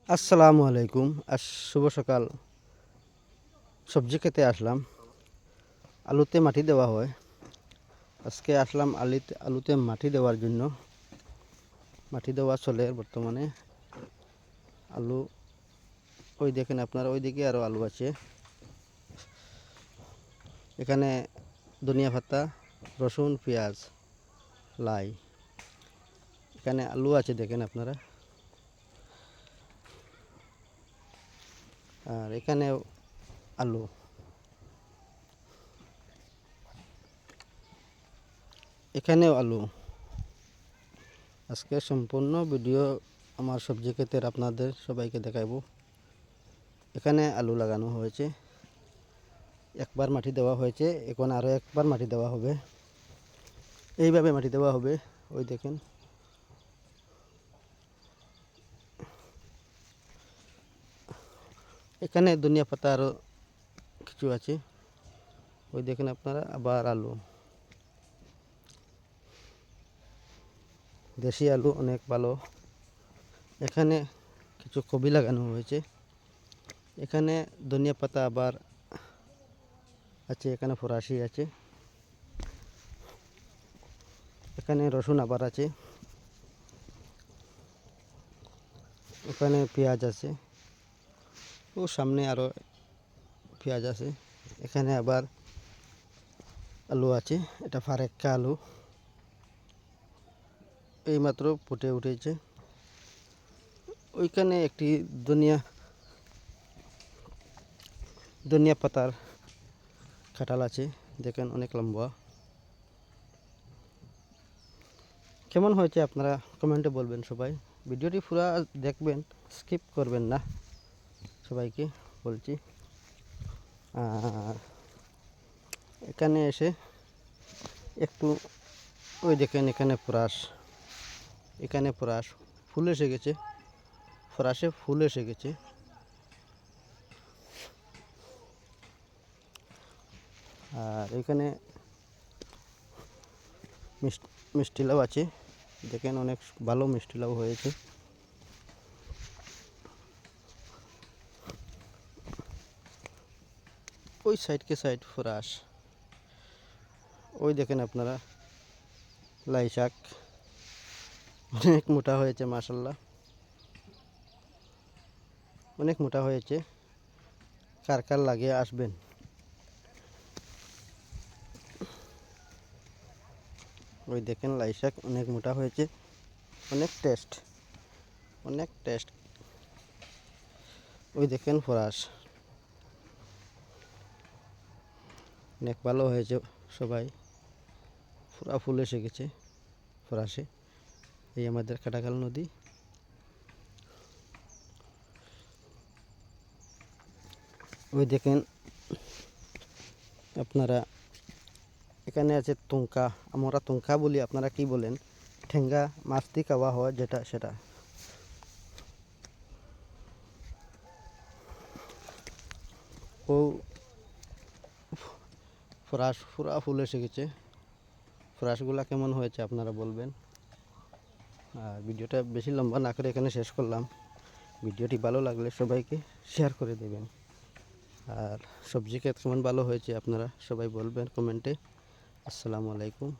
আসসালামু আলাইকুম। শুভ সকাল। সবজি খেতে আসলাম। আলুতে মাটি দেওয়া হয়। আজকে আসলাম আলুতে মাটি দেওয়ার জন্য। মাটি দেওয়া চলে বর্তমানে। আলু ওই দেখেন আপনারা, ওইদিকে আরও আলু আছে। এখানে ধনিয়া পাতা, রসুন, পেঁয়াজ, লাই। এখানে আলু আছে দেখেন আপনারা। আর এখানেও আলু। এখানেও আলু। আজকে সম্পূর্ণ ভিডিও আমার সবজি ক্ষেতের আপনাদের সবাইকে দেখাবো। এখানে আলু লাগানো হয়েছে। একবার মাটি দেওয়া হয়েছে, এখন আরও একবার মাটি দেওয়া হবে। এইভাবে মাটি দেওয়া হবে। ওই দেখেন, এখানে ধনিয়া পাতা আরও কিছু আছে। ওই দেখেন আপনারা, আবার আলু, দেশি আলু অনেক ভালো। এখানে কিছু কপি লাগানো হয়েছে। এখানে ধনিয়া পাতা আবার আছে, এখানে ফরাসি আছে, এখানে রসুন আবার আছে, ওখানে পেঁয়াজ আছে, ও সামনে আরও পেঁয়াজ আছে। এখানে আবার আলু আছে, এটা ফারেক্কা আলু, এইমাত্র ফুটে উঠেছে। ওইখানে একটি ধনিয়া পাতার কাঁঠাল আছে, দেখেন অনেক লম্বা। কেমন হয়েছে আপনারা কমেন্টে বলবেন সবাই। ভিডিওটি পুরো দেখবেন, স্কিপ করবেন না, সবাইকে বলছি। আর এখানে এসে একটু ওই দেখেন, এখানে ফরাস ফুল এসে গেছে, ফরাসে ফুল এসে গেছে। আর এখানে মিষ্টি লাউ আছে, দেখেন অনেক ভালো মিষ্টি লাউ হয়েছে। ওই সাইড ফরাস। ওই দেখেন আপনারা, লাই শাক অনেক মোটা হয়েছে, মাশাল্লাহ অনেক মোটা হয়েছে। কার কার লাগে আসবেন। ওই দেখেন লাই শাক অনেক মোটা হয়েছে, অনেক টেস্ট, অনেক টেস্ট। ওই দেখেন ফরাস অনেক ভালো হয়েছে। সবাই পুরা ফুল এসে গেছে ফরাসে। এই আমাদের কাটাখাল নদী। ওই দেখেন আপনারা, এখানে আছে তুঙ্কা, আমরা তুঙ্কা বলি, আপনারা কি বলেন? ঠেঙ্গা মাছ দিয়ে খাওয়া হয় যেটা, সেটা। ও ফরাস পুরা ফুল এসে গেছে। ফরাসগুলা কেমন হয়েছে আপনারা বলবেন। আর ভিডিওটা বেশি লম্বা না করে এখানে শেষ করলাম। ভিডিওটি ভালো লাগলে সবাইকে শেয়ার করে দেবেন। আর সবজি ক্ষেত কেমন ভালো হয়েছে আপনারা সবাই বলবেন কমেন্টে। আসসালামু আলাইকুম।